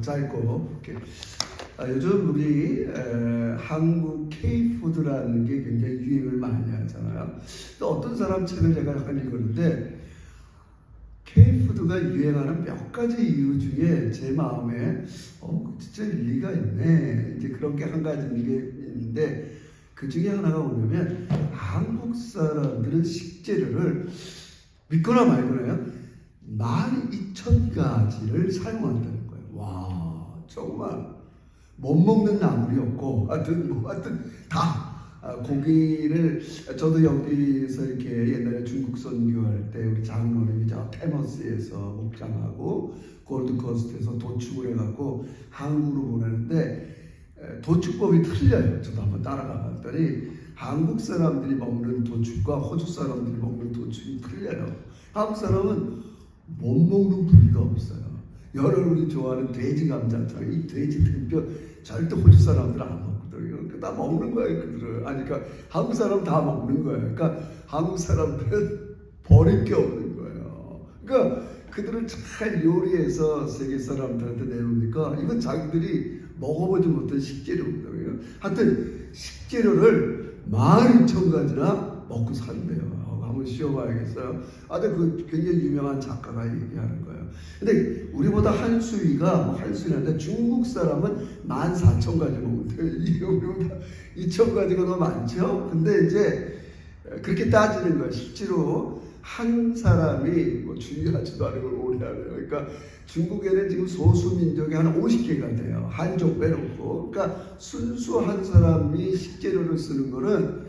짧고. 이렇게. 요즘 우리 한국 K푸드라는 게 굉장히 유행을 많이 하잖아요. 또 어떤 사람 책을 제가 약간 읽었는데 K푸드가 유행하는 몇 가지 이유 중에 제 마음에 진짜 일리가 있네. 이제 그런 게 한 가지 있는데 그 중에 하나가 뭐냐면 한국 사람들은 식재료를 믿거나 말거나요 12,000가지를 사용한다는 거예요. 와, 정말 못 먹는 나물이 없고 하여튼 다 고기를 저도 여기서 이렇게 옛날에 중국 선교할 때 우리 장로님이 저 테머스에서 목장하고 골드코스트에서 도축을 해갖고 한국으로 보내는데 도축법이 틀려요. 저도 한번 따라가 봤더니 한국 사람들이 먹는 도축과 호주 사람들이 먹는 도축이 틀려요. 한국 사람은 못 먹는 부위가 없어요. 여러분이 좋아하는 돼지 감자처럼 이 돼지 등뼈 절대 호주 사람들은 안 먹거든요. 다 먹는 거예요, 그들은. 아니, 그러니까 한국 사람 다 먹는 거예요. 그러니까 한국 사람들은 버릴 게 없는 거예요. 그러니까 그들은 잘 요리해서 세계 사람들한테 내놓으니까 이건 자기들이 먹어보지 못한 식재료거든요. 하여튼 식재료를 12,000가지나 먹고 산대요. 한번 쉬어봐야겠어요. 근데 그 굉장히 유명한 작가가 얘기하는 거예요. 근데 우리보다 한수위가 한수위인데 중국 사람은 14,000가지 먹는데요. 우리보다 2,000가지가 너무 많죠. 근데 이제 그렇게 따지는 거예요. 실제로 한 사람이 뭐 중요하지도 않은 걸 오래 하네요. 그러니까 중국에는 지금 소수민족이 한 50개가 돼요. 한족 빼놓고. 그러니까 순수 한 사람이 식재료를 쓰는 거는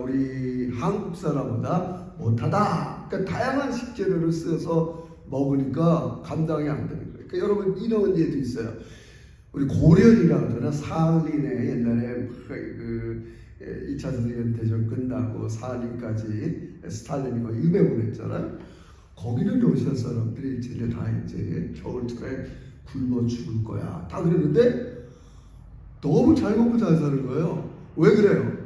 우리 한국 사람보다 못하다. 그러니까 다양한 식재료를 써서 먹으니까 감당이 안 되는 거예요. 그러니까 여러분 이런 예도 있어요. 우리 고려이라고 하잖아요. 사할린에 옛날에 그 2차 세계대전 끝나고 사할린까지 스탈린이 거의 유배보냈잖아요. 거기는 러시아 사람들이 이제 다 이제 겨울철에 굶어 죽을 거야. 다 그랬는데 너무 잘 먹고 잘 사는 거예요. 왜 그래요?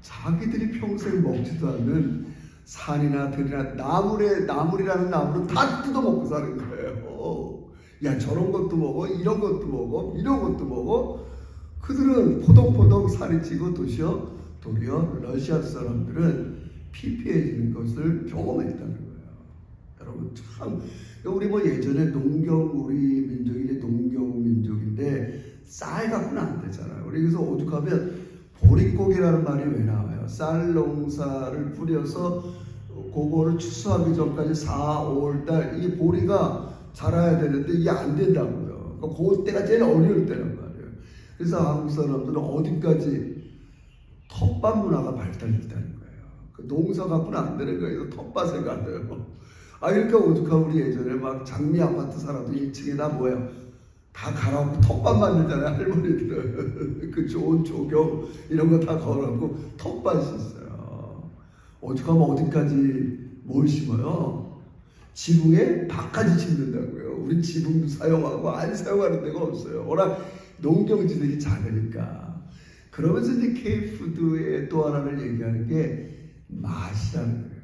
자기들이 평생 먹지도 않는 산이나 들이나 나물이라는 나물은 다 뜯어먹고 사는 거예요. 야, 저런 것도 먹어, 이런 것도 먹어, 이런 것도 먹어. 그들은 포동포동 살이 찌고 도리어 러시아 사람들은 피폐해지는 것을 경험했다는 거예요. 여러분 참 우리 뭐 예전에 우리 민족이 농경 민족인데 쌀 갖고는 안 되잖아요. 우리 그래서 오죽하면 보릿고기라는 말이 왜 나와요? 쌀 농사를 뿌려서 그거를 추수하기 전까지 4, 5월달 이 보리가 자라야 되는데 이게 안 된다고요. 그러니까 그때가 제일 어려울 때란 말이에요. 그래서 한국 사람들은 어디까지 텃밭 문화가 발달했다는 거예요. 그 농사 갖고는 안 되는 거예요. 텃밭에 가요. 그러니까 오죽하면 우리 예전에 막 장미 아파트 살아도 1층에다 뭐예요? 다 갈아엎고 텃밭 만들잖아요. 할머니들은 그 좋은 조경 이런 거 다 걸어놓고 텃밭이 있어요. 오죽하면 어디까지 뭘 심어요? 지붕에 밭까지 심는다고요. 우리 지붕도 사용하고 안 사용하는 데가 없어요. 워낙 농경지들이 작으니까. 그러면서 이제 K푸드의 또 하나를 얘기하는 게 맛이라는 거예요.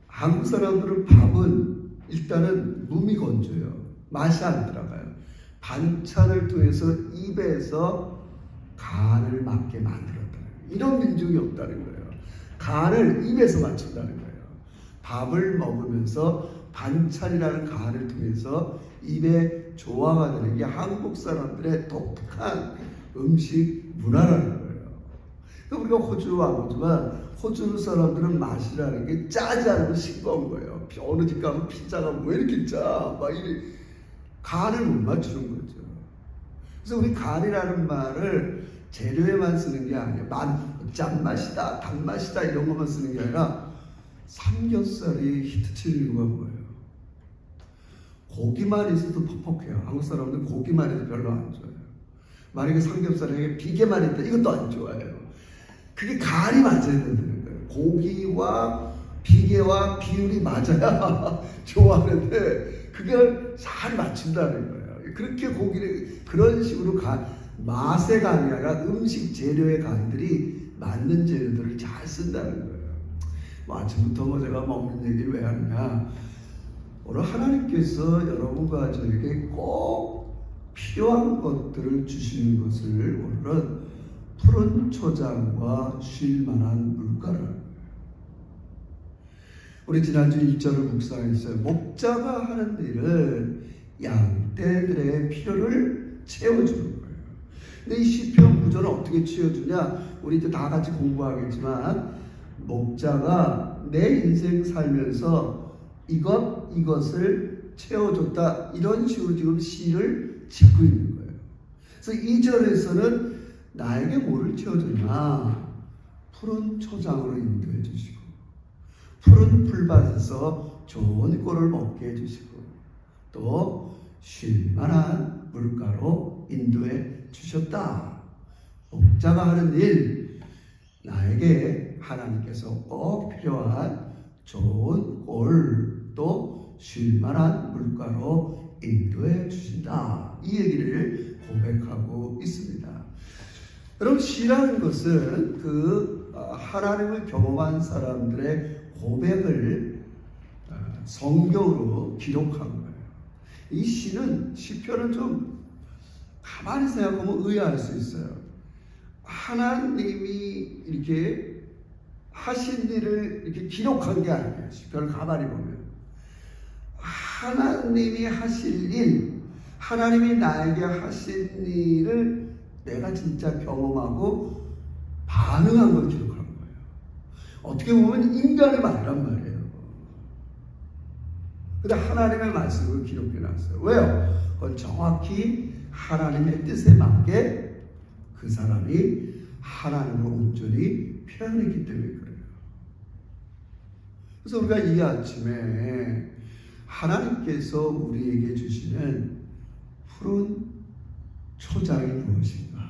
한국 사람들은 밥은 일단은 무미건조해요. 맛이 안 들어가요. 반찬을 통해서 입에서 간을 맞게 만들었다는 거예요. 이런 민족이 없다는 거예요. 간을 입에서 맞춘다는 거예요. 밥을 먹으면서 반찬이라는 간을 통해서 입에 조화가 되는 게 한국 사람들의 독특한 음식 문화라는 거예요. 우리가 호주 와보지만 호주 사람들은 맛이라는 게 짜지 않고 싱거운 거예요. 어느 집 가면 피자가 왜 이렇게 짜? 막 이래. 간을 못 맞추는 거죠. 그래서 우리 간이라는 말을 재료에만 쓰는 게 아니에요. 짠맛이다, 단맛이다 이런 것만 쓰는 게 아니라 삼겹살이 히트칠 이유가 뭐예요? 고기만 있어도 퍽퍽해요. 한국 사람들은 고기만 해도 별로 안 좋아해요. 만약에 삼겹살에 비계만 있다 이것도 안 좋아해요. 그게 간이 맞아야 된다는 거예요. 고기와 비계와 비율이 맞아야 좋아하는데 그걸 잘 맞춘다는 거예요. 그렇게 고기를 그런 식으로 맛의 간이 아니라 음식 재료의 간들이 맞는 재료들을 잘 쓴다는 거예요. 뭐 아침부터 제가 먹는 얘기를 왜 하느냐? 오늘 하나님께서 여러분과 저에게 꼭 필요한 것들을 주시는 것을 오늘은 푸른 초장과 쉴만한 물가를. 우리 지난주 1절을 묵상했어요. 목자가 하는 일은 양떼들의 필요를 채워주는 거예요. 근데 이 시편 구절은 어떻게 채워주냐? 우리 이제 다 같이 공부하겠지만, 목자가 내 인생 살면서 이것을 채워줬다, 이런 식으로 지금 시를 짓고 있는 거예요. 그래서 2절에서는 나에게 뭐를 채워주냐? 푸른 초장으로 인도해 주시고, 푸른 풀밭에서 좋은 꼴을 먹게 해주시고, 또 쉴만한 물가로 인도해 주셨다. 목자가 하는 일, 나에게 하나님께서 꼭 필요한 좋은 꼴, 또 쉴만한 물가로 인도해 주신다. 이 얘기를 고백하고 있습니다. 여러분, 시라는 것은 하나님을 경험한 사람들의 고백을 성경으로 기록한 거예요. 이 시편은 좀 가만히 생각하면 의아할 수 있어요. 하나님이 이렇게 하신 일을 이렇게 기록한 게 아니에요. 시편을 가만히 보면 하나님이 하실 일, 하나님이 나에게 하신 일을 내가 진짜 경험하고 반응한 걸 기록한 거예요. 어떻게 보면 인간의 말이란 말이에요. 근데 하나님의 말씀을 기록해 놨어요. 왜요? 그건 정확히 하나님의 뜻에 맞게 그 사람이 하나님을 온전히 표현했기 때문에 그래요. 그래서 우리가 이 아침에 하나님께서 우리에게 주시는 푸른 초장이 무엇인가,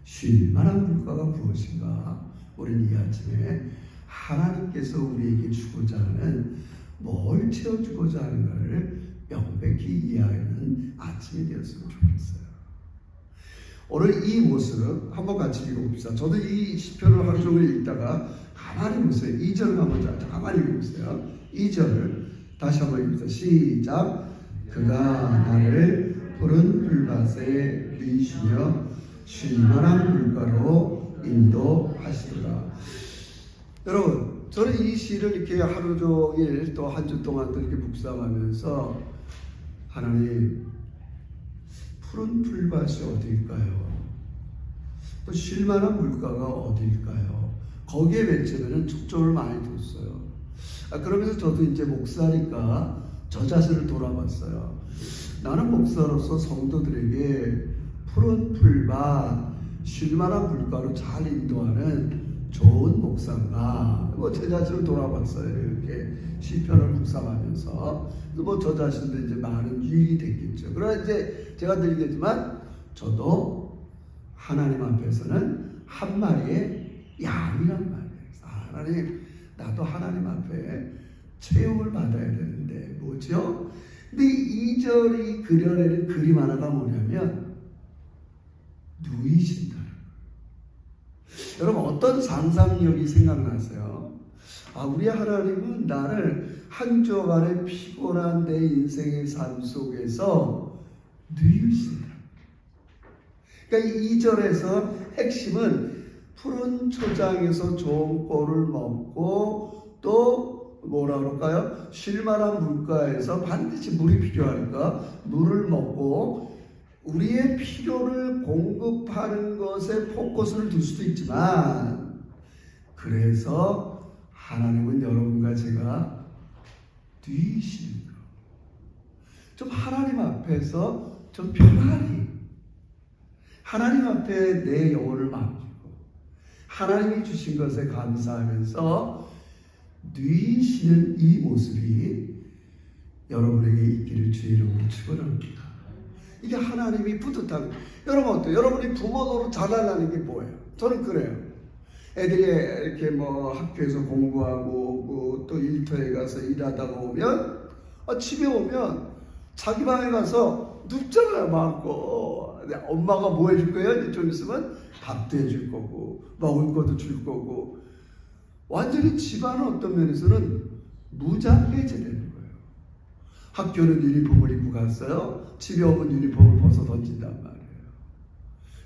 쉴만한 물가가 무엇인가, 우리는 이 아침에 하나님께서 우리에게 주고자 하는, 뭘 채워주고자 하는가를 명백히 이해하는 아침이 되었으면 좋겠어요. 오늘 이 모습 한번 같이 읽어봅시다. 저도 이 시편을 하루 종일 읽다가 가만히 보세요. 2절을 한번 가만히 읽어보세요. 2절 다시 한번 읽읍시다. 시작. 그가 나를 푸른 풀밭에 누이시며 쉴만한 물가로 인도하시더라. 여러분, 저는 이 시를 이렇게 하루 종일 또 한 주 동안 또 이렇게 묵상하면서, 하나님, 푸른 풀밭이 어디일까요? 또 쉴만한 물가가 어디일까요? 거기에 맨 처음에는 초점을 많이 뒀어요. 그러면서 저도 이제 목사니까 저 자신을 돌아봤어요. 나는 목사로서 성도들에게 푸른 풀밭, 쉴만한 물가로 잘 인도하는 좋은 목사인가? 제 자신을 돌아봤어요. 이렇게 시편을 묵상하면서. 저 자신도 이제 많은 유익이 됐겠죠. 그러나 이제 제가 드리겠지만, 저도 하나님 앞에서는 한 마리의 양이란 말이에요. 하나님, 나도 하나님 앞에 채용을 받아야 되는데 뭐죠? 근데 2절이 그려내는 그림 하나가 뭐냐면 누이신다. 여러분, 어떤 상상력이 생각나세요? 우리 하나님은 나를 한 주간의 피곤한 내 인생의 삶 속에서 누이신다. 그러니까 이 2절에서 핵심은 푸른 초장에서 좋은 꼴을 먹고, 또 뭐라 그럴까요? 쉴만한 물가에서 반드시 물이 필요하니까 물을 먹고, 우리의 필요를 공급하는 것에 포커스를 둘 수도 있지만, 그래서 하나님은 여러분과 제가 누이시는 거. 좀 하나님 앞에서 좀 편안히, 하나님 앞에 내 영혼을 맡기고, 하나님이 주신 것에 감사하면서 누이시는 이 모습이 여러분에게 있기를 주의 이름으로 축원합니다. 이게 하나님이 뿌듯한. 여러분 어때요? 여러분이 부모 노릇 잘하려는 게 뭐예요? 저는 그래요. 애들이 이렇게 학교에서 공부하고 오고, 또 일터에 가서 일하다가 오면, 집에 오면 자기 방에 가서 눕잖아요, 마음껏. 엄마가 뭐 해줄 거예요? 이제 좀 있으면 밥도 해줄 거고, 먹을 것도 줄 거고, 완전히 집안은 어떤 면에서는 무장해제되는 거예요. 학교는 유니폼을 입고 갔어요. 집에 오면 유니폼을 벗어 던진단 말이에요.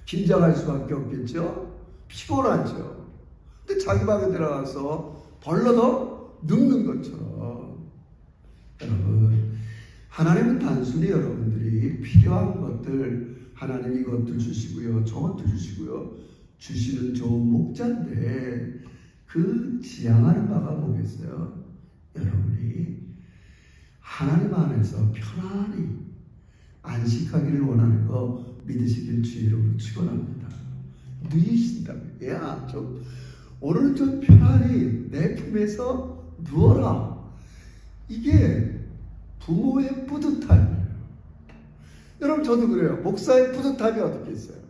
긴장할 수밖에 없겠죠. 피곤하죠. 근데 자기 방에 들어가서 벌러덩 눕는 것처럼, 여러분, 하나님은 단순히 여러분들이 필요한 것들, 하나님 이것도 주시고요, 저것도 주시고요, 주시는 좋은 목자인데 그 지향하는 바가 뭐겠어요? 여러분이 하나님 안에서 편안히 안식하기를 원하는 거 믿으시길 주의 이름으로 축원합니다. 누이신다면, 야, 좀 오늘은 좀 편안히 내 품에서 누워라. 이게 부모의 뿌듯함이에요. 여러분, 저도 그래요. 목사의 뿌듯함이 어떻게 있어요?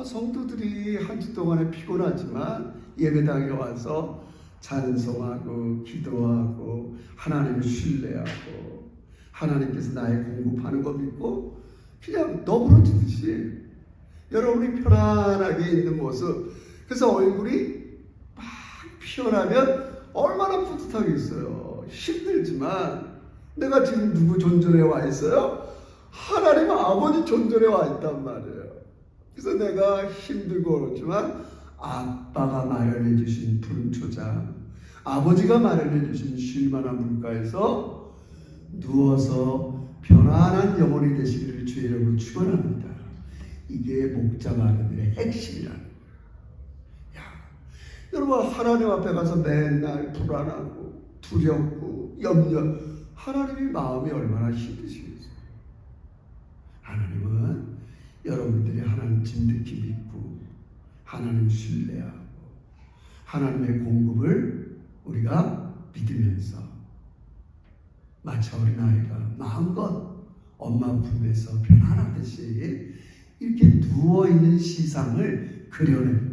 성도들이 한 주 동안에 피곤하지만 예배당에 와서 찬송하고 기도하고 하나님을 신뢰하고 하나님께서 나의 공급하는 거 믿고 그냥 너부러지듯이 여러분이 편안하게 있는 모습, 그래서 얼굴이 막 피어나면 얼마나 뿌듯하겠어요. 힘들지만 내가 지금 누구 존전에 와 있어요? 하나님 아버지 존전에 와 있단 말이에요. 그래서 내가 힘들고 그렇지만 아빠가 마련해 주신 푸른 초장, 아버지가 마련해 주신 쉴만한 물가에서 누워서 편안한 영혼이 되시기를 주의 이름으로 축원합니다. 이게 목자 마련의 핵심이라는 거예요. 여러분, 하나님 앞에 가서 맨날 불안하고 두렵고 염려, 하나님의 마음이 얼마나 힘드시겠어요. 하나님은 여러분들이 하나님 진득히 믿고 하나님 신뢰하고 하나님의 공급을 우리가 믿으면서 마치 어린아이가 마음껏 엄마 품에서 편안하듯이 이렇게 누워있는 시상을 그려내는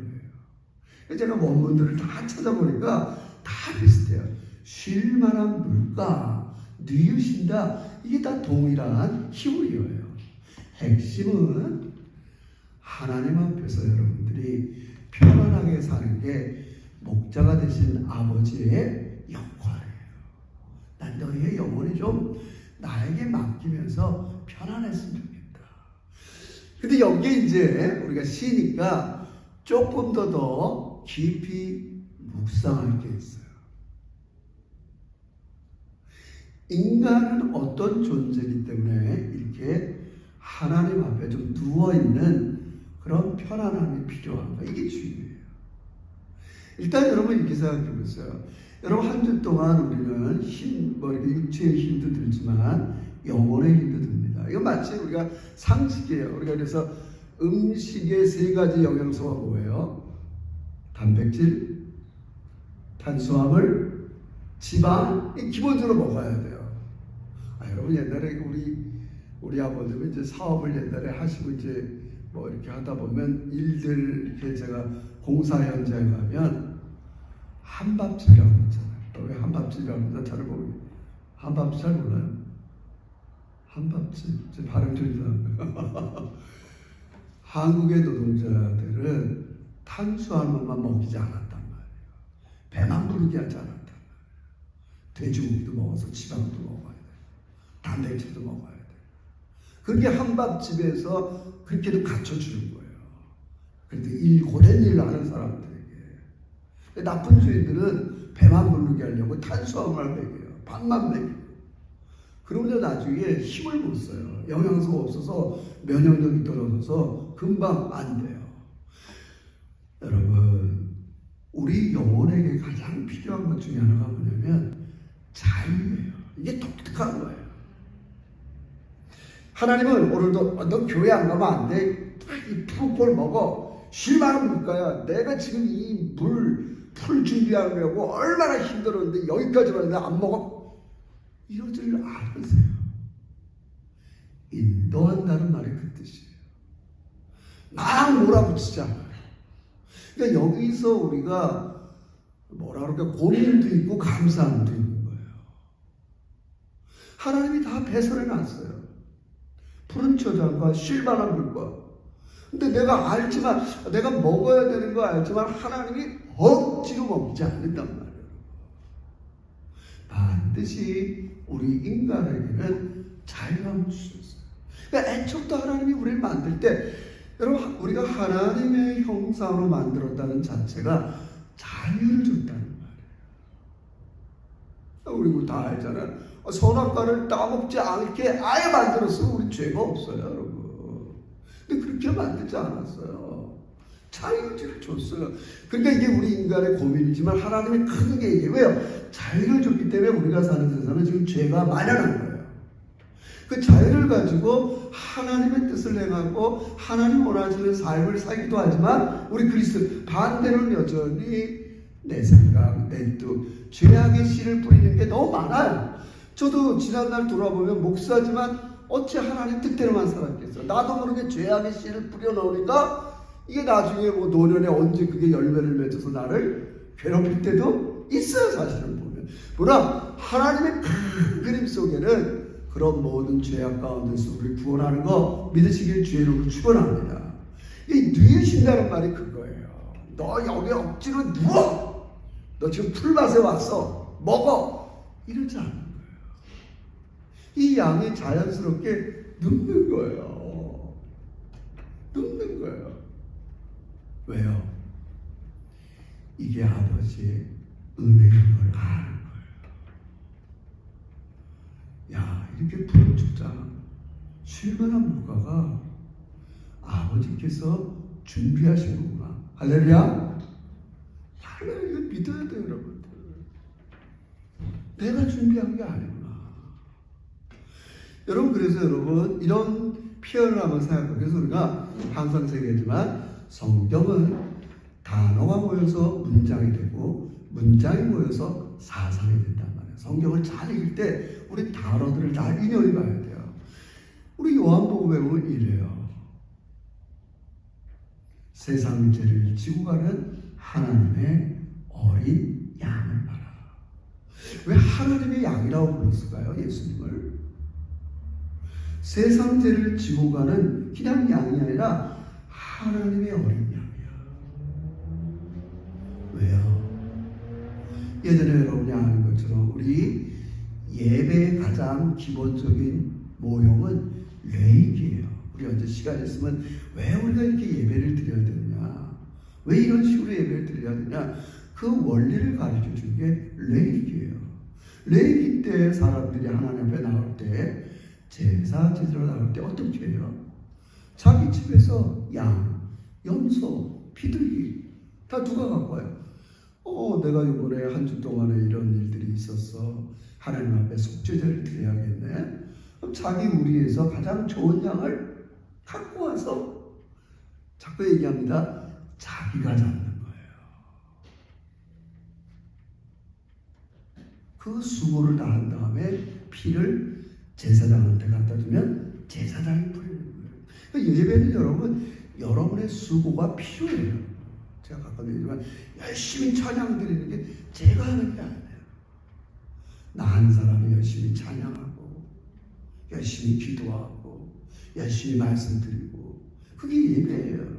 거예요. 제가 원문들을 다 찾아보니까 다 비슷해요. 쉴만한 물가, 뉘우신다, 이게 다 동일한 히브리어예요. 핵심은 하나님 앞에서 여러분들이 편안하게 사는 게 목자가 되신 아버지의 역할이에요. 난 너희의 영혼이 좀 나에게 맡기면서 편안했으면 좋겠다. 근데 여기에 이제 우리가 쉬니까 조금 더 깊이 묵상할 게 있어요. 인간은 어떤 존재이기 때문에 이렇게 하나님 앞에 좀 누워있는 그런 편안함이 필요한가? 이게 중요해요. 일단 여러분 이렇게 생각해 보세요. 여러분, 한 주 동안 우리는 이렇게 육체의 힘도 들지만 영혼의 힘도 듭니다. 이거 마치 우리가 상식이에요. 우리가 그래서 음식의 세 가지 영양소가 뭐예요? 단백질, 탄수화물, 지방, 기본적으로 먹어야 돼요. 여러분, 옛날에 우리 아버님은 이제 사업을 옛날에 하시고 이제 뭐 이렇게 하다 보면 일들 이렇게 제가 공사 현장에 가면 한밥집이라고 있잖아요. 왜 한밥집이라고 하는지 잘 모르겠어요. 한밥집 잘 몰라요? 한밥집, 제 발음 좀 이상한가요? 한국의 노동자들은 탄수화물만 먹이지 않았단 말이에요. 배만 부르게 하지 않았단 말이에요. 돼지고기도 먹어서 지방도 먹어야 돼요. 단백질도 먹어야 돼요. 그게 한밥집에서 그렇게도 갖춰주는 거예요. 그런데 고된 일을 하는 사람들에게. 나쁜 주인들은 배만 부르게 하려고 탄수화물만 먹여요. 밥만 먹여요. 그러면 나중에 힘을 못 써요. 영양소가 없어서 면역력이 떨어져서 금방 안 돼요. 여러분, 우리 영혼에게 가장 필요한 것 중에 하나가 뭐냐면 자유예요. 이게 독특한 거예요. 하나님은 오늘도 너 교회 안 가면 안 돼. 이 푸른꼴 먹어. 쉴만한 물가야. 내가 지금 이 풀 준비하려고 얼마나 힘들었는데 여기까지 왔는데 안 먹어. 이러지를 않으세요. 인도한다는 말이 그 뜻이에요. 막 몰아붙이지 않아요. 그러니까 여기서 우리가 뭐라 그럴까, 고민도 있고 감사함도 있는 거예요. 하나님이 다 배설해 놨어요. 푸른 초장과 쉴만한 물과. 근데 내가 알지만, 내가 먹어야 되는 거 알지만 하나님이 억지로 먹지 않는단 말이에요. 반드시 우리 인간에게는 자유함을 주셨어요. 그러니까 애초부터 하나님이 우리를 만들 때 여러분 우리가 하나님의 형상으로 만들었다는 자체가 자유를 줬다는 말이에요. 우리 다 알잖아요. 선악과를 따먹지 않게 아예 만들었으면 우리 죄가 없어요, 여러분. 근데 그렇게 만들지 않았어요. 자유를 줬어요. 그러니까 이게 우리 인간의 고민이지만 하나님이 크게 얘기해요. 왜요? 자유를 줬기 때문에 우리가 사는 세상은 지금 죄가 만연한 거예요. 그 자유를 가지고 하나님의 뜻을 행하고 하나님 원하시는 삶을 살기도 하지만 우리 그리스도 반대로는 여전히 내 생각, 내 뜻, 죄악의 씨를 뿌리는 게 너무 많아요. 저도 지난날 돌아보면 목사지만 어찌 하나님 뜻대로만 살았겠어. 나도 모르게 죄악의 씨를 뿌려놓으니까 이게 나중에 뭐 노년에 언제 그게 열매를 맺어서 나를 괴롭힐 때도 있어요. 사실은 보면. 그러나 하나님의 큰 그림 속에는 그런 모든 죄악 가운데서 우리를 구원하는 거 믿으시길 주의 이름으로 축원합니다. 이 누이신다는 말이 그거예요. 너 여기 억지로 누워. 너 지금 풀밭에 왔어. 먹어. 이러지 않는 거예요. 이 양이 자연스럽게 눕는 거예요. 눕는 거예요. 왜요? 이게 아버지의 은혜인 걸 아는 거예요. 야, 이렇게 푸른 축장, 쉴만한 물가가 아버지께서 준비하신 거구나. 할렐루야. 할렐루야, 이거 믿어야 돼요, 여러분들. 내가 준비한 게 아니구나. 여러분, 그래서 여러분, 이런 표현을 한번 생각해요. 그래서 우리가 항상 얘기하지만 성경은 단어가 모여서 문장이 되고 문장이 모여서 사상이 된단 말이에요. 성경을 잘 읽을 때 우리 단어들을 다 인용해 봐야 돼요. 우리 요한복음에 보면 이래요. 세상 죄를 지고 가는 하나님의 어린 양을 봐라. 왜 하나님의 양이라고 불렀을까요? 예수님을. 세상 죄를 지고 가는 그냥 양이 아니라 하나님의 어린 양이야. 왜요? 예전에 여러분이 아는 것처럼 우리 예배의 가장 기본적인 모형은 레이기예요. 우리 언제 시간 있으면 왜 우리가 이렇게 예배를 드려야 되느냐? 왜 이런 식으로 예배를 드려야 되냐? 그 원리를 가르쳐 준 게 레이기예요. 레이기 때 사람들이 하나님 앞에 나올 때 제사 지내러 나올 때 어떻게 해요? 자기 집에서 양, 염소, 비둘기 다 누가 갖고 와요? 내가 이번에 한 주 동안에 이런 일들이 있었어. 하나님 앞에 속죄제를 드려야겠네. 그럼 자기 우리에서 가장 좋은 양을 갖고 와서 자꾸 얘기합니다. 자기가 잡는 거예요. 그 수고를 다 한 다음에 피를 제사장한테 갖다 주면 제사장이 뿌리는 거예요. 그러니까 예배는 여러분의 수고가 필요해요. 제가 가끔 얘기하지만 열심히 찬양 드리는 게 제가 하는 게 아니에요. 나 한 사람이 열심히 찬양하고 열심히 기도하고 열심히 말씀드리고 그게 예배예요.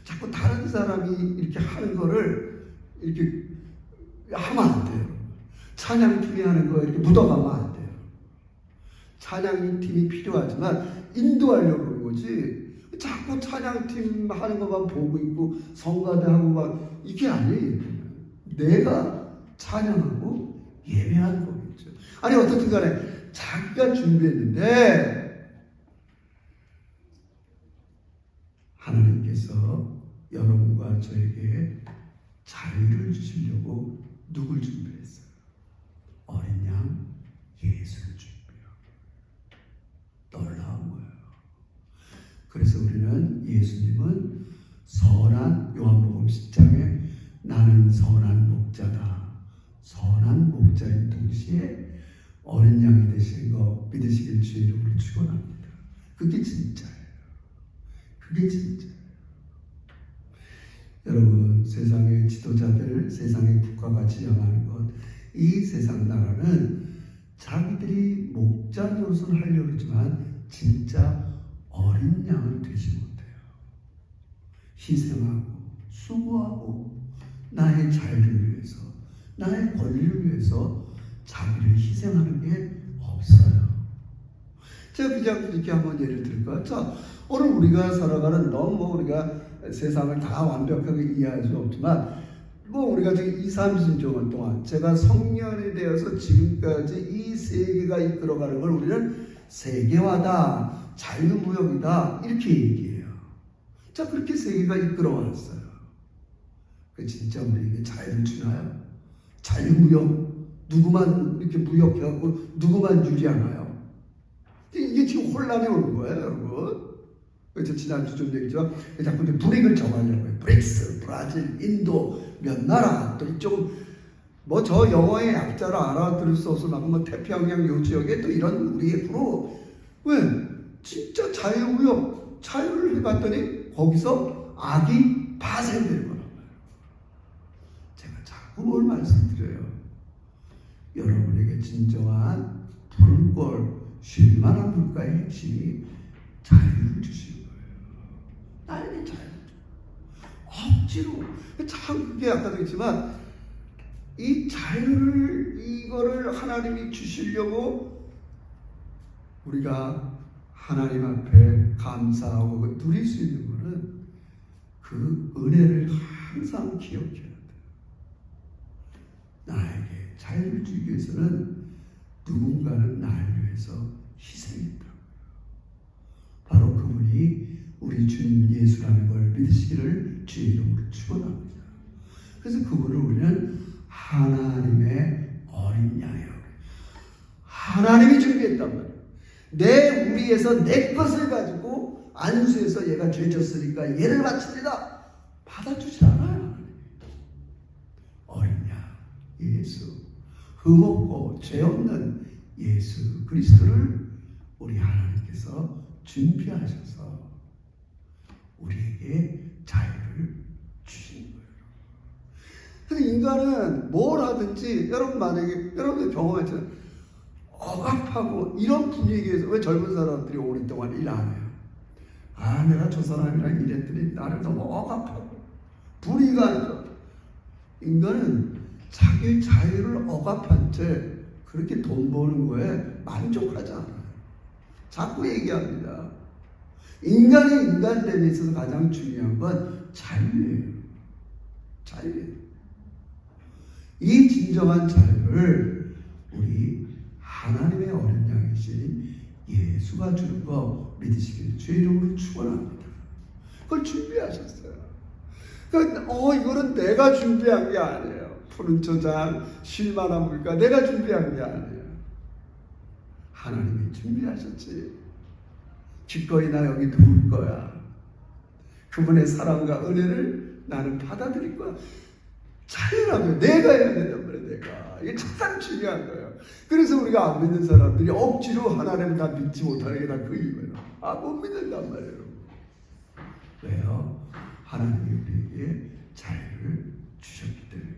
자꾸 다른 사람이 이렇게 하는 거를 이렇게 하면 안 돼요. 찬양팀이 하는 거 이렇게 묻어가면 안 돼요. 찬양팀이 필요하지만 인도하려고 그러는 거지. 자꾸 찬양팀 하는 것만 보고 있고 성가대하고 막 이게 아니에요. 내가 찬양하고 예배하는 거겠죠. 아니 어떻든 간에 자기가 준비했는데 하나님께서 여러분과 저에게 자유를 주시려고 누굴 준비했어요? 어린 양 예수를 준비하고. 놀라운 거예요. 그래서 우리는 예수님은 선한 요한복음 10장에 나는 선한 목자다. 선한 목자인 동시에 어린 양이 되시는 거 믿으시길 주의 이름으로 축원합니다. 그게 진짜예요. 그게 진짜예요. 여러분, 세상의 지도자들, 세상의 국가가 지향하는 것, 이 세상 나라는 자기들이 목자 노릇을 하려고 하지만 진짜 어린 양을 되지 못해요. 희생하고 수고하고 나의 자유를 위해서 나의 권리를 위해서 자기를 희생하는 게 없어요. 제가 그냥 이렇게 한번 예를 들을까요? 자, 오늘 우리가 살아가는 너무 우리가 세상을 다 완벽하게 이해할 수 없지만 우리가 지금 2, 30년 동안 제가 성년이 되어서 지금까지 이 세계가 이끌어가는 걸 우리는 세계화다, 자유무역이다 이렇게 얘기해요. 자, 그렇게 세계가 이끌어왔어요. 그 진짜 우리에게 자유를 주나요? 자유무역 누구만 이렇게 무역해갖고 누구만 유리하나요? 이게 지금 혼란이 오는 거예요, 여러분. 그래서 지난주 좀 얘기했죠. 자꾸 불익을 정하려고 해요. 브릭스, 브라질, 인도 몇 나라 또 이쪽은 저 영어의 약자를 알아들을 수 없어 막 태평양 요 지역에 또 이런 우리의 프로 왜 진짜 자유무역 자유를 해봤더니 거기서 악이 파생되는 거란 말이에요. 제가 자꾸 뭘 말씀드려요. 여러분에게 진정한 푸른꼴 쉴만한 물가의 핵심이 자유를 주시는 거예요. 나에게 자유를 억지로 참 그게 아까도 했지만 이 자유를 이거를 하나님이 주시려고 우리가 하나님 앞에 감사하고 누릴 수 있는 것은 그 은혜를 항상 기억해야 돼요. 나에게 자유를 주기 위해서는 누군가는 나를 위해서 희생했다고요. 바로 그분이 우리 주님 예수라는 걸 믿으시기를 주의 이름으로 축원합니다. 그래서 그분을 우리는 하나님의 어린 양이라고 해요. 하나님이 준비했단 말이에요. 내 우리에서 내 것을 가지고 안수해서 얘가 죄졌으니까 얘를 바칩니다. 받아주지 않아요. 어린 양 예수, 흠없고 죄 없는 예수 그리스도를 우리 하나님께서 준비하셔서 우리에게 자유를 주신 거예요. 그래서 인간은 뭘 하든지 여러분 만약에 여러분들 경험했잖아요. 억압하고 이런 분위기에서 왜 젊은 사람들이 오랫동안 일 안 해요? 내가 저 사람이랑 일했더니 나를 너무 억압하고 분위기가 안 좋아. 인간은 자기 자유를 억압한 채 그렇게 돈 버는 거에 만족하지 않아요. 자꾸 얘기합니다. 인간이 인간됨에 있어서 가장 중요한 건 자유예요. 자유예요. 이 진정한 자유를 우리 하나님의 어린 양이신 예수가 주는 거 믿으시길 주의 이름으로 축원합니다. 그걸 준비하셨어요. 그러니까 이거는 내가 준비한 게 아니에요. 푸른 초장, 쉴만한 물가 내가 준비한 게 아니에요. 하나님이 준비하셨지. 기꺼이 나 여기 누울 거야. 그분의 사랑과 은혜를 나는 받아들일 거야. 자유라면 내가 해야 된단 말이야. 내가. 이게 참 중요한 거예요. 그래서 우리가 안 믿는 사람들이 억지로 하나님을 다 믿지 못하는 게 다 그 이유예요. 못 믿는단 말이에요. 왜요? 하나님이 우리에게 자유를 주셨기 때문에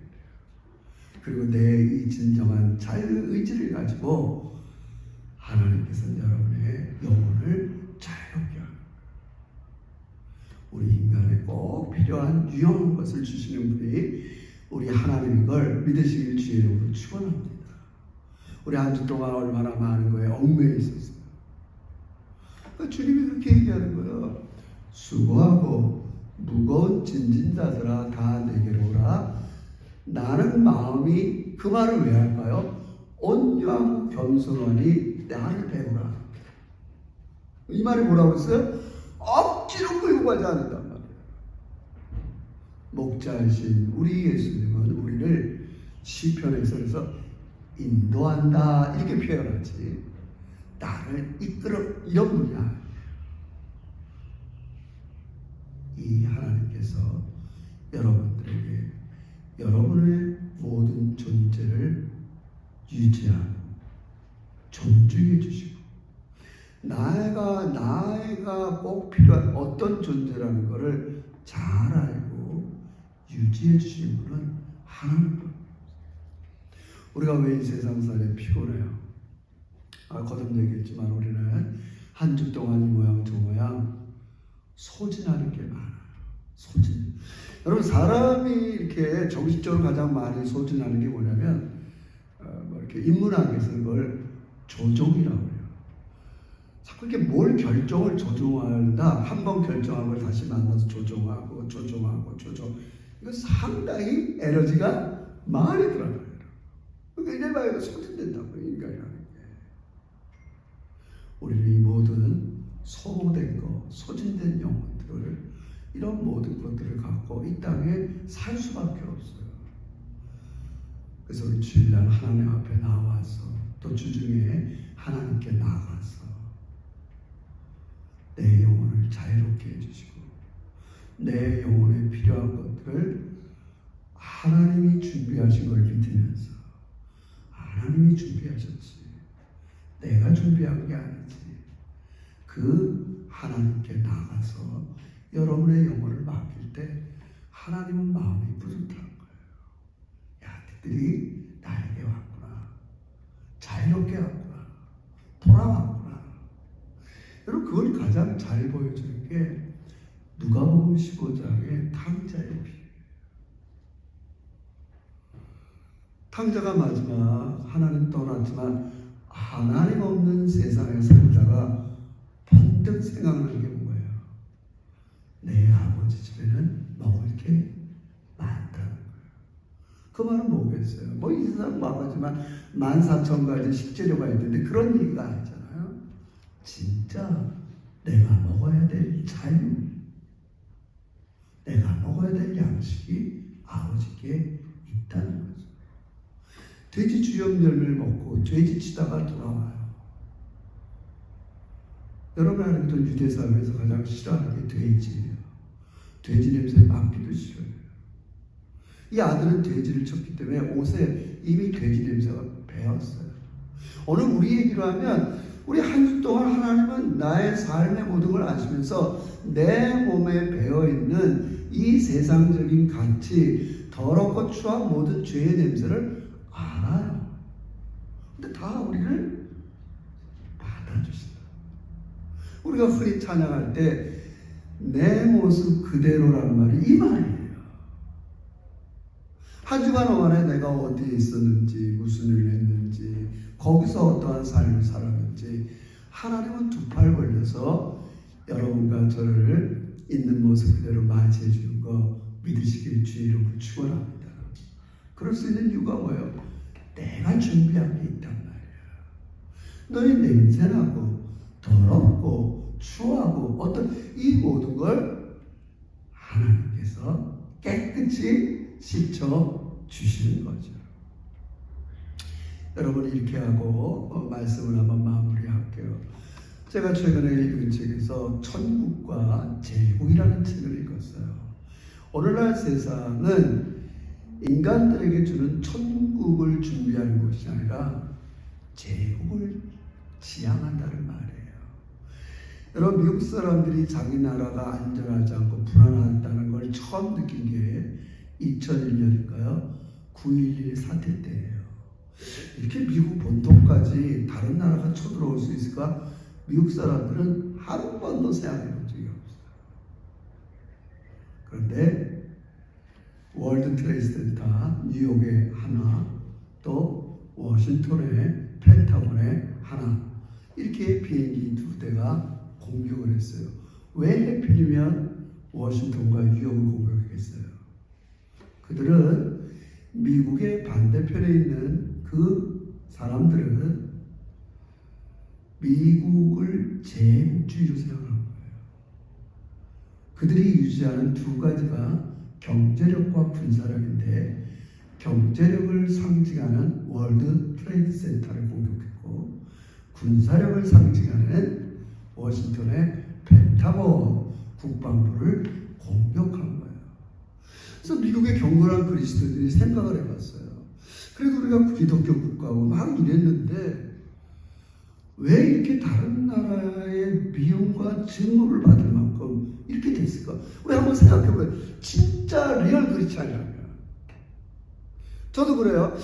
그래요. 그리고 내 이 진정한 자유 의지를 가지고 하나님께서는 여러분의 영혼을 자유롭게 합니다. 우리 인간에 꼭 필요한 유용한 것을 주시는 분이 우리 하나님인 걸 믿으시길 주의 이름으로 축원합니다. 우리 한 주 동안 얼마나 많은 거에 얽매여 있었어요. 그러니까 주님이 그렇게 얘기하는 거예요. 수고하고 무거운 짐진 자들아 다 내게로 오라. 나는 마음이 그 말을 왜 할까요? 온유하고 겸손하니 나를 배우라. 이 말이 뭐라고 했어요? 억지로 끌고 가지 않는단 말이에요. 목자이신 우리 예수님은 우리를 시편에서 그래서 인도한다 이렇게 표현하지 나를 이끌어 이런 분이 아니에요. 이 하나님께서 여러분들에게 여러분의 모든 존재를 유지하고 존중해 주시고 나이가 꼭 필요한 어떤 존재라는 것을 잘 알고 유지해 주시는 분은 하나님입니다. 우리가 왜 이 세상 살에 피곤해요? 거듭 얘기했지만 우리는 한 주 동안 이 모양 저 모양 소진하는 게 많아요. 소진. 여러분 사람이 이렇게 정신적으로 가장 많이 소진하는 게 뭐냐면 뭐 이렇게 인문학에서 그걸 조종이라고 해요. 자꾸 이렇게 뭘 결정을 조종한다. 한 번 결정한 걸 다시 만나서 조종하고. 이거 상당히 에너지가 많이 들어가요. 그러니까 이래봐야 소진된다고 인간이라는 게. 우리는 이 모든 소모된 거, 소진된 영혼들을 이런 모든 것들을 갖고 이 땅에 살 수밖에 없어요. 그래서 우리 주일날 하나님 앞에 나와서 또 주중에 하나님께 나가서 내 영혼을 자유롭게 해주시고 내 영혼에 필요한 것들을 하나님이 준비하신 걸 믿으면서 하나님이 준비하셨지 내가 준비한 게 아니지 그 하나님께 나가서 여러분의 영혼을 맡길 때 하나님은 마음이 뿌듯한 거예요. 야, 너희들이 나에게 왔구나. 자유롭게 왔구나. 돌아왔구나. 여러분 그걸 가장 잘 보여주는 게 누가복음 15장의 탕자의 비유. 탕자가 마지막 하나님 떠났지만 하나님 없는 세상에 살다가 번뜩 생각나는 게 뭐예요? 내 아버지 집에는 먹을 게 많다는 거예요. 그 말은 뭐겠어요? 뭐 이 세상 망하지만 14,000가지 식재료가 있는데 그런 얘기가 아니잖아요. 진짜 내가 먹어야 될 자유, 내가 먹어야 될 양식이 아버지께 있다는 거죠. 돼지 주염 열매를 먹고 돼지 치다가 돌아와요. 여러분 알기도 유대 사회에서 가장 싫어하는 게 돼지예요. 돼지 냄새 맡기도 싫어요. 이 아들은 돼지를 쳤기 때문에 옷에 이미 돼지 냄새가 배었어요. 오늘 우리 얘기로 하면 우리 한 주 동안 하나님은 나의 삶의 모든 걸 아시면서 내 몸에 배어있는 이 세상적인 가치, 더럽고 추한 모든 죄의 냄새를 알아요. 근데 다 우리를 받아주신다. 우리가 흔히 찬양할 때 내 모습 그대로란 말이 이 말이에요. 한 주간 동안에 내가 어디에 있었는지 무슨 일을 했는지 거기서 어떠한 삶을 살았는지 하나님은 두 팔 벌려서 여러분과 저를 있는 모습 그대로 맞이해 주는 거 믿으시길 주의 이름으로 축원합니다. 그럴 수 있는 이유가 뭐예요? 내가 준비한 게 있단 말이야. 너희 냄새나고 더럽고 추하고 어떤 이 모든 걸 하나님께서 깨끗이 씻어 주시는 거죠. 여러분 이렇게 하고 말씀을 한번 마무리할게요. 제가 최근에 읽은 책에서 천국과 제국이라는 책을 읽었어요. 오늘날 세상은 인간들에게 주는 천국을 준비하는 것이 아니라 제국을 지향한다는 말이에요. 여러분 미국 사람들이 자기 나라가 안전하지 않고 불안하다는 걸 처음 느낀 게 2001년인가요? 9.11 사태 때예요. 이렇게 미국 본토까지 다른 나라가 쳐들어올 수 있을까? 미국 사람들은 한 번도 생각해 본 적이 없어요. 그런데 월드 트레이드 센터 뉴욕에 하나, 또 워싱턴에 펜타곤에 하나, 이렇게 비행기 두 대가 공격을 했어요. 왜 하필이면 워싱턴과 뉴욕을 공격했겠어요? 그들은 미국의 반대편에 있는 그 사람들은 미국을 제국주의로 생각하는 거예요. 그들이 유지하는 두 가지가 경제력과 군사력인데 경제력을 상징하는 월드 트레이드 센터를 공격했고 군사력을 상징하는 워싱턴의 펜타곤 국방부를 공격한 거예요. 그래서 미국의 경건한 그리스도인들이 생각을 해봤어요. 그래도 우리가 기독교 국가고 막 이랬는데 왜 이렇게 다른 나라의 미움과 증오를 받을 만큼 이렇게 됐을까? 우리 한번 생각해보면 진짜 리얼 크리스찬이라면 저도 그래요.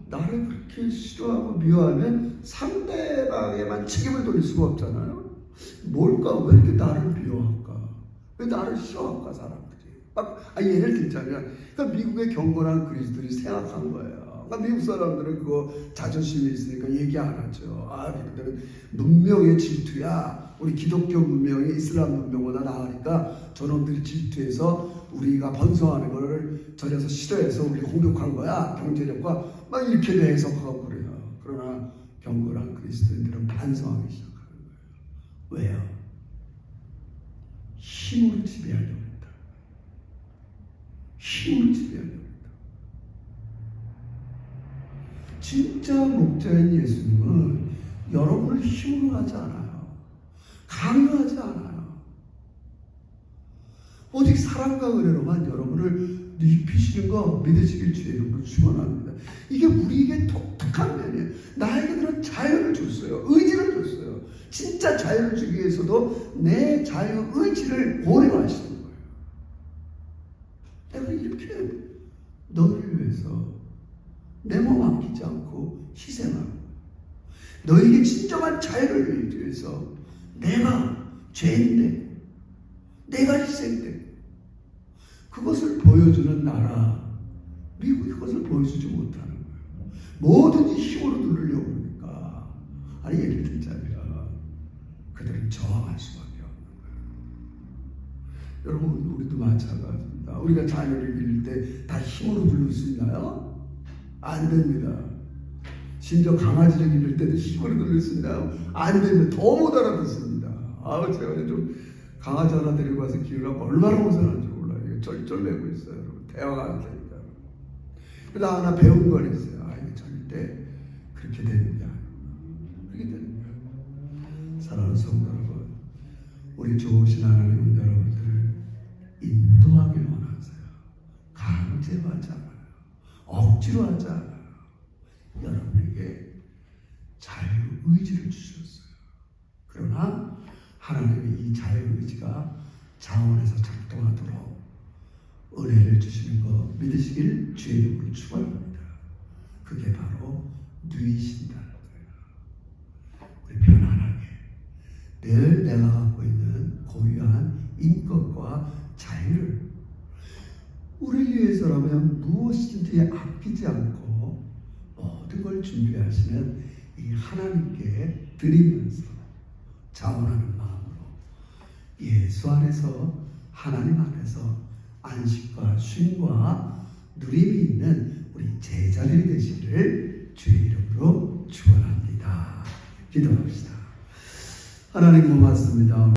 나를 그렇게 싫어하고 미워하면 상대방에만 책임을 돌릴 수가 없잖아요. 뭘까? 왜 이렇게 나를 미워할까? 왜 나를 싫어할까 사람들이? 예를 들자면 그러니까 미국의 경건한 그리스도인들이 생각한 거예요. 미국 사람들은 그거 자존심이 있으니까 얘기 안 하죠. 미국들은 문명의 질투야. 우리 기독교 문명이 이슬람 문명보다 나으니까 저놈들이 질투해서 우리가 번성하는 거를 저려서 싫어해서 우리 공격한 거야. 경제력과 막 이렇게 해석하고 그래요. 그러나 경건한 그리스도인들은 반성하기 시작하는 거예요. 왜요? 힘으로 지배하려고 했다. 힘으로 지배하려고 했다. 진짜 목자인 예수님은 여러분을 힘으로 하지 않아요. 강요하지 않아요. 오직 사랑과 은혜로만 여러분을 입히시는 거 믿으시길 주의 이름으로 축원합니다. 이게 우리에게 독특한 면이에요. 나에게 그런 자유를 줬어요. 의지를 줬어요. 진짜 자유를 주기 위해서도 내 자유 의지를 고려하시는 거예요. 내가 이렇게 너를 위해서 내 몸 아끼지 않고 희생하고 너에게 진정한 자유를 위해서 내가 죄인데 내가 희생돼 그것을 보여주는 나라 미국이 그것을 보여주지 못하는 거예요. 뭐든지 힘으로 누르려고 그러니까 예를 들자면 그들은 저항할 수밖에 없는 거예요. 여러분 우리도 마찬가지입니다. 우리가 자녀를 기를 때 다 힘으로 누를 수 있나요? 안 됩니다. 심지어 강아지를 기를 때도 힘으로 누를 수 있나요? 안 됩니다. 더 못 알아듣습니다. 제가 좀 강아지 하나 데리고 와서 기르려고 얼마나 고생하는지 몰라요. 쩔쩔매고 있어요. 여러분. 대화가 안 됩니다. 그러다 하나 배운 건 있어요. 이게 절대 그렇게 되는 게 아니구나. 그렇게 되는 거예요. 사랑하는 성도 여러분, 우리 좋으신 하나님은 여러분들을 인도하길 원하세요. 강제하지 않아요. 억지로 하지 않아요. 여러분에게 자유의지를 주셨어요. 그러나 하나님의 이 자유의지가 자원에서 작동하도록 은혜를 주시는 거 믿으시길 주의 이름으로 축원합니다. 그게 바로 누이신다는 거예요. 우리 편안하게 늘 내가 갖고 있는 고유한 인격과 자유를 우리를 위해서라면 무엇이든지 아끼지 않고 모든 걸 준비하시는 이 하나님께 드리면서 자원하는 마음으로 예수 안에서 하나님 안에서 안식과 쉼과 누림이 있는 우리 제자들이 되시기를 주의 이름으로 축원합니다. 기도합시다. 하나님 고맙습니다.